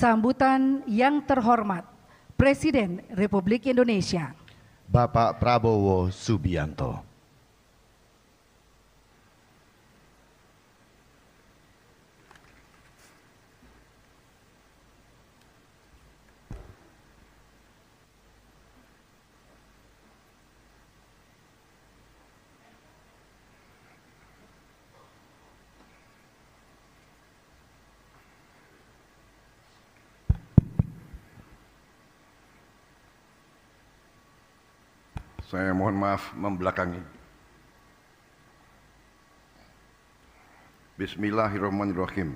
Sambutan yang terhormat Presiden Republik Indonesia Bapak Prabowo Subianto. Saya mohon maaf membelakangi. Bismillahirrahmanirrahim.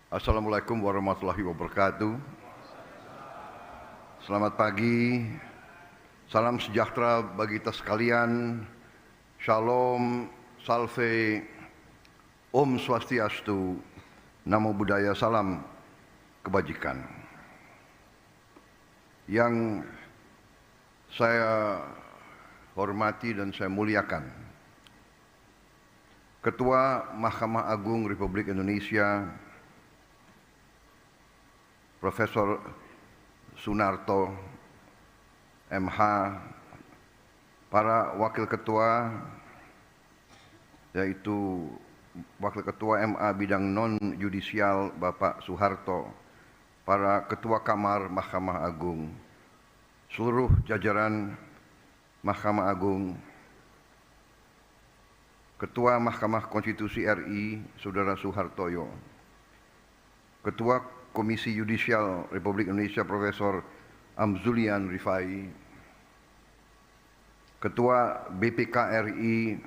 Assalamualaikum warahmatullahi wabarakatuh. Selamat pagi. Salam sejahtera bagi kita sekalian. Shalom, salve, Om Swastiastu, Namo Buddhaya, salam kebajikan. Yang saya hormati dan saya muliakan Ketua Mahkamah Agung Republik Indonesia Profesor Sunarto MH, para wakil ketua yaitu Wakil Ketua MA bidang non-yudisial Bapak Soeharto, para Ketua Kamar Mahkamah Agung, seluruh jajaran Mahkamah Agung, Ketua Mahkamah Konstitusi RI Saudara Suhartoyo, Ketua Komisi Yudisial Republik Indonesia Profesor Amzulian Rifai, Ketua BPK RI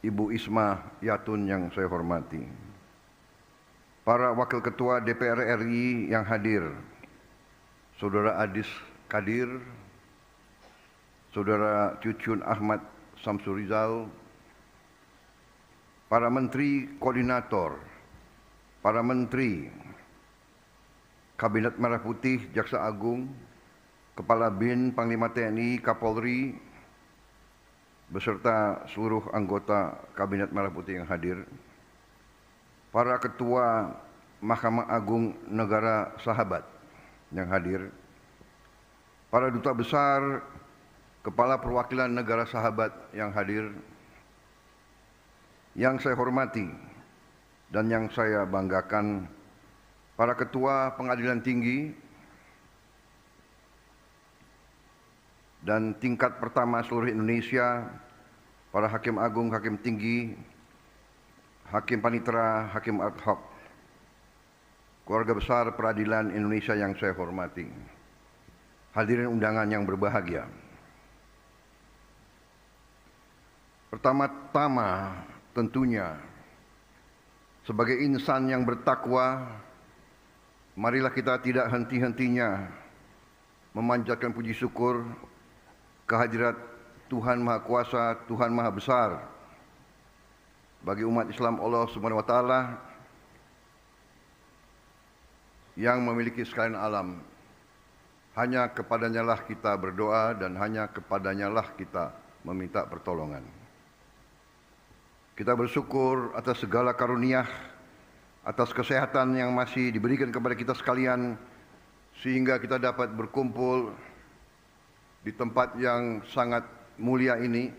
Ibu Isma Yatun yang saya hormati, para Wakil Ketua DPR RI yang hadir, Saudara Adis Kadir, Saudara Cucun Ahmad Samsurizal, para Menteri Koordinator, para Menteri Kabinet Merah Putih, Jaksa Agung, Kepala BIN, Panglima TNI, Kapolri, beserta seluruh anggota Kabinet Merah Putih yang hadir, para Ketua Mahkamah Agung Negara Sahabat yang hadir, para Duta Besar, Kepala Perwakilan Negara Sahabat yang hadir, yang saya hormati dan yang saya banggakan, para Ketua Pengadilan Tinggi dan tingkat pertama seluruh Indonesia, para Hakim Agung, Hakim Tinggi, Hakim Panitera, Hakim ad hoc, keluarga besar peradilan Indonesia yang saya hormati, hadirin undangan yang berbahagia. Pertama-tama tentunya sebagai insan yang bertakwa, marilah kita tidak henti-hentinya memanjatkan puji syukur kehadirat Tuhan Maha Kuasa, Tuhan Maha Besar bagi umat Islam Allah Subhanahu wa taala yang memiliki sekalian alam. Hanya kepadanya lah kita berdoa dan hanya kepadanya lah kita meminta pertolongan. Kita bersyukur atas segala karunia, atas kesehatan yang masih diberikan kepada kita sekalian, sehingga kita dapat berkumpul di tempat yang sangat mulia ini,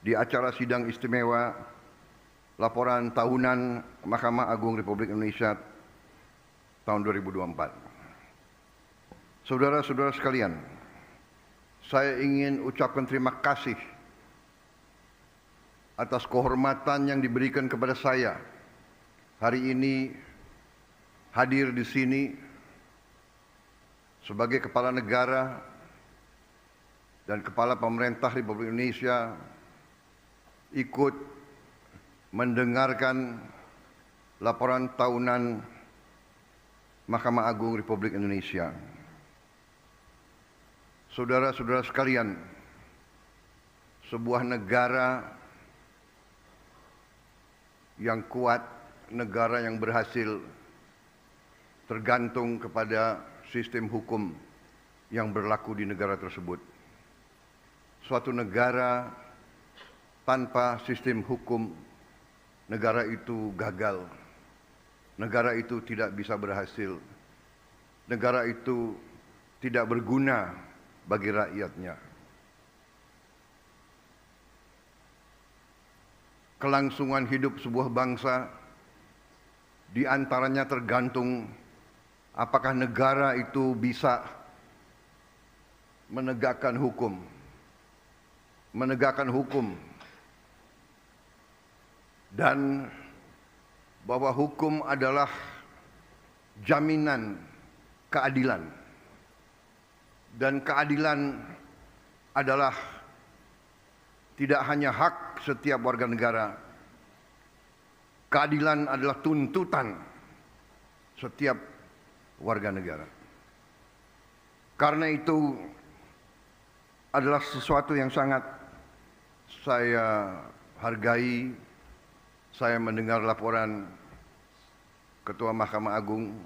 di acara sidang istimewa laporan tahunan Mahkamah Agung Republik Indonesia tahun 2024. Saudara-saudara sekalian, saya ingin ucapkan terima kasih atas kehormatan yang diberikan kepada saya hari ini hadir di sini sebagai kepala negara dan kepala pemerintah Republik Indonesia, ikut mendengarkan laporan tahunan Mahkamah Agung Republik Indonesia. Saudara-saudara sekalian, sebuah negara yang kuat, negara yang berhasil, tergantung kepada sistem hukum yang berlaku di negara tersebut. Suatu negara tanpa sistem hukum, negara itu gagal. negara itu tidak bisa berhasil. Negara itu tidak berguna bagi rakyatnya. Kelangsungan hidup sebuah bangsa di antaranya tergantung apakah negara itu bisa menegakkan hukum. Dan bahwa hukum adalah jaminan keadilan. Dan keadilan adalah tidak hanya hak setiap warga negara. Keadilan adalah tuntutan setiap warga negara. Karena itu adalah sesuatu yang sangat saya hargai. Saya mendengar laporan Ketua Mahkamah Agung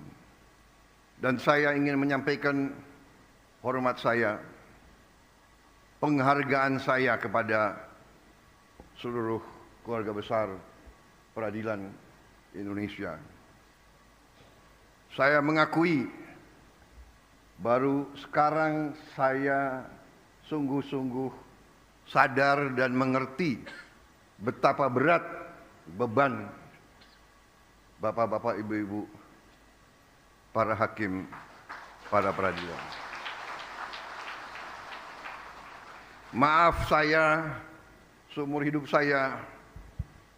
dan saya ingin menyampaikan hormat saya, penghargaan saya kepada seluruh keluarga besar peradilan Indonesia. Saya mengakui baru sekarang saya sungguh-sungguh sadar dan mengerti betapa berat beban bapak-bapak, ibu-ibu, para hakim, para peradilan. Maaf saya, seumur hidup saya,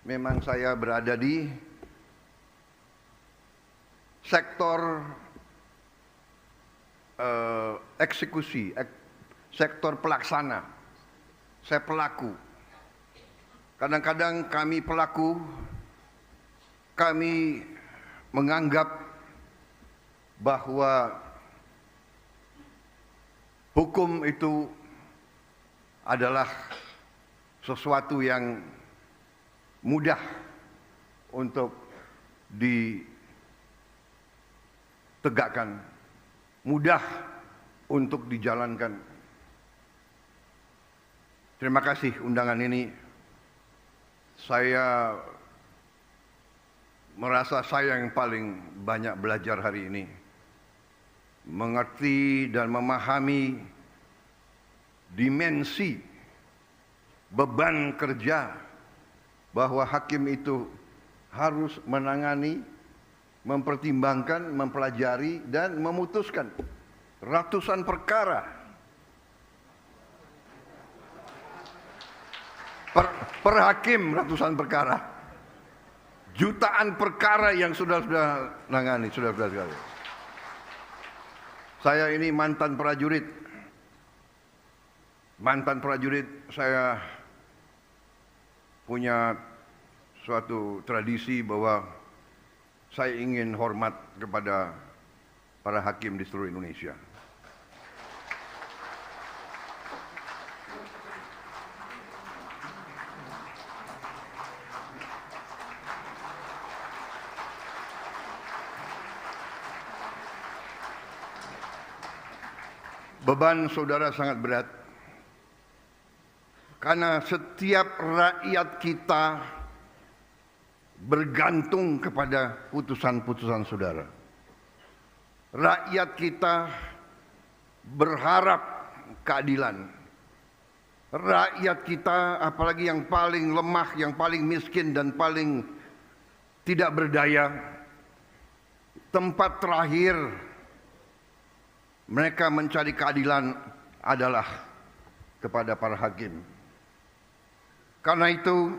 memang saya berada di sektor eksekusi, sektor pelaksana. Saya pelaku. Kadang-kadang kami pelaku, kami menganggap bahwa hukum itu adalah sesuatu yang mudah untuk ditegakkan, mudah untuk dijalankan. Terima kasih undangan ini. Saya merasa saya yang paling banyak belajar hari ini. Mengerti dan memahami dimensi beban kerja bahwa hakim itu harus menangani, mempertimbangkan, mempelajari dan memutuskan ratusan perkara. Per hakim ratusan perkara, jutaan perkara yang sudah nangani, sudah sekali. Saya ini mantan prajurit, saya punya suatu tradisi bahwa saya ingin hormat kepada para hakim di seluruh Indonesia. Beban saudara sangat berat karena setiap rakyat kita bergantung kepada putusan-putusan saudara. Rakyat kita berharap keadilan. Rakyat kita, apalagi yang paling lemah, yang paling miskin dan paling tidak berdaya, tempat terakhir mereka mencari keadilan adalah kepada para hakim. Karena itu,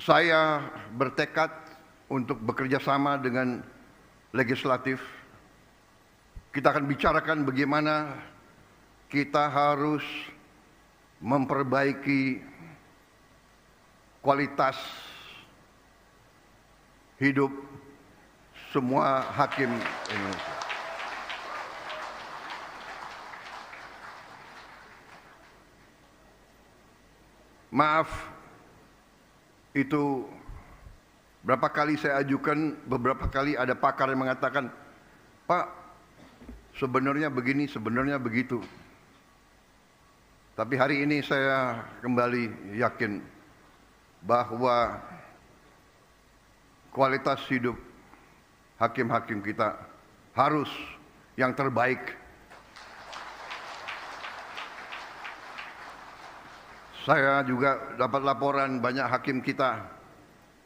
saya bertekad untuk bekerja sama dengan legislatif. Kita akan bicarakan bagaimana kita harus memperbaiki kualitas hidup semua hakim Indonesia. Maaf, itu berapa kali saya ajukan, beberapa kali ada pakar yang mengatakan, Pak, sebenarnya begini, sebenarnya begitu. Tapi hari ini saya kembali yakin bahwa kualitas hidup hakim-hakim kita harus yang terbaik. Saya juga dapat laporan banyak hakim kita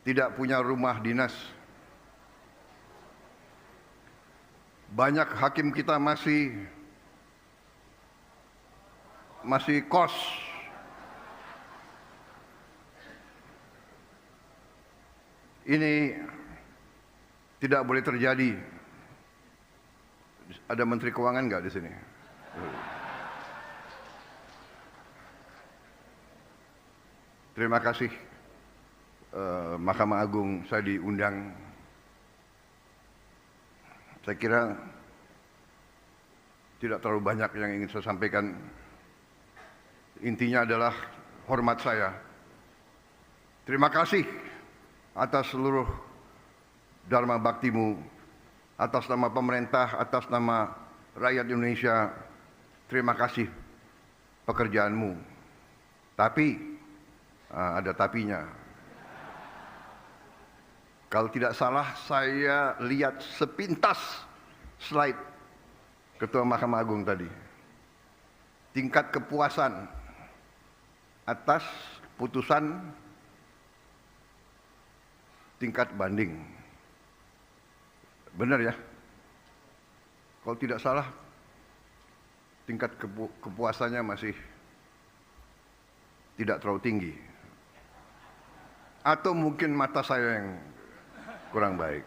tidak punya rumah dinas. Banyak hakim kita masih kos. Ini tidak boleh terjadi. Ada Menteri Keuangan nggak di sini? Terima kasih Mahkamah Agung saya diundang. Saya kira tidak terlalu banyak yang ingin saya sampaikan. Intinya adalah hormat saya. Terima kasih atas seluruh dharma baktimu, atas nama pemerintah, atas nama rakyat Indonesia. Terima kasih pekerjaanmu. Tapi ada tapinya. Kalau tidak salah saya lihat sepintas slide Ketua Mahkamah Agung tadi. Tingkat kepuasan atas putusan tingkat banding. Benar ya? Kalau tidak salah tingkat kepuasannya masih tidak terlalu tinggi. Atau mungkin mata saya yang kurang baik.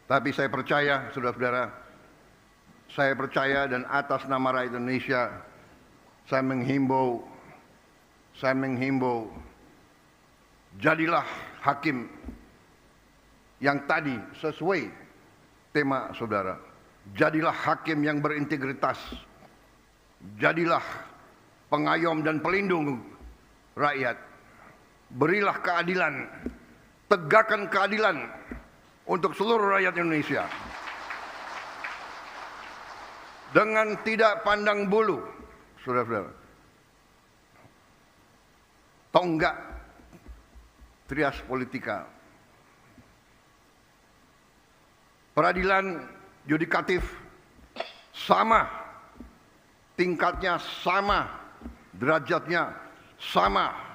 Tapi saya percaya, saudara-saudara, saya percaya dan atas nama rakyat Indonesia, saya menghimbau, jadilah hakim yang tadi sesuai tema saudara. Jadilah hakim yang berintegritas. Jadilah pengayom dan pelindung rakyat. Berilah keadilan, tegakkan keadilan untuk seluruh rakyat Indonesia. Dengan tidak pandang bulu, saudara-saudara. Tonggak trias politika. Peradilan yudikatif sama, tingkatnya sama, derajatnya sama.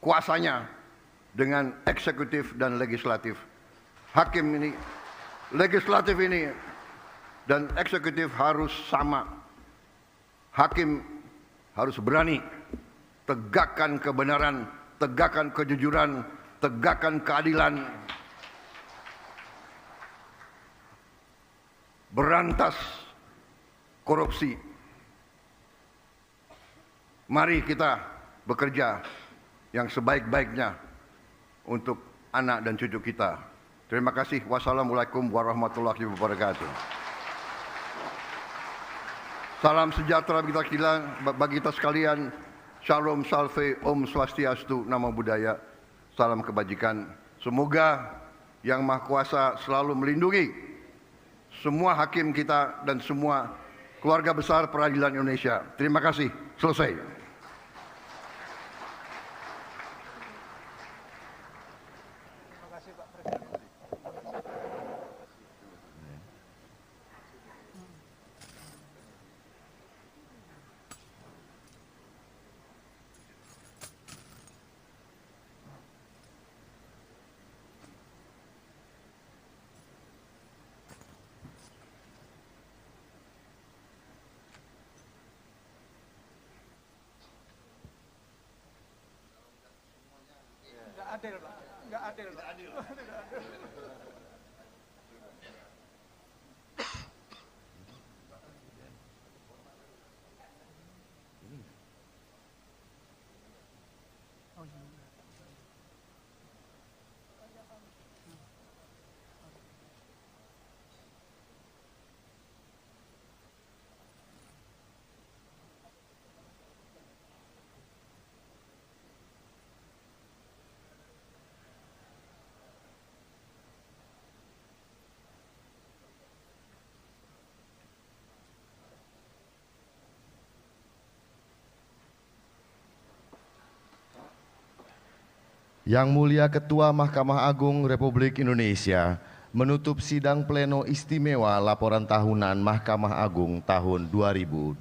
Kuasanya dengan eksekutif dan legislatif. Hakim ini, legislatif ini dan eksekutif harus sama. Hakim harus berani tegakkan kebenaran, tegakkan kejujuran, tegakkan keadilan. Berantas korupsi. Mari kita bekerja yang sebaik-baiknya untuk anak dan cucu kita. Terima kasih. Wassalamualaikum warahmatullahi wabarakatuh. Salam sejahtera bagi kita sekalian. Shalom, salve, om swastiastu, namo buddhaya. Salam kebajikan. Semoga Yang Maha Kuasa selalu melindungi semua hakim kita dan semua keluarga besar peradilan Indonesia. Terima kasih. Selesai. Adil, Pak. Nggak adil, Pak. Tidak adil. Yang Mulia Ketua Mahkamah Agung Republik Indonesia menutup sidang pleno istimewa laporan tahunan Mahkamah Agung tahun 2024.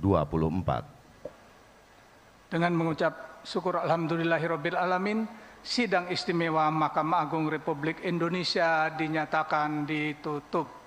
Dengan mengucap syukur alhamdulillahirabbil alamin, sidang istimewa Mahkamah Agung Republik Indonesia dinyatakan ditutup.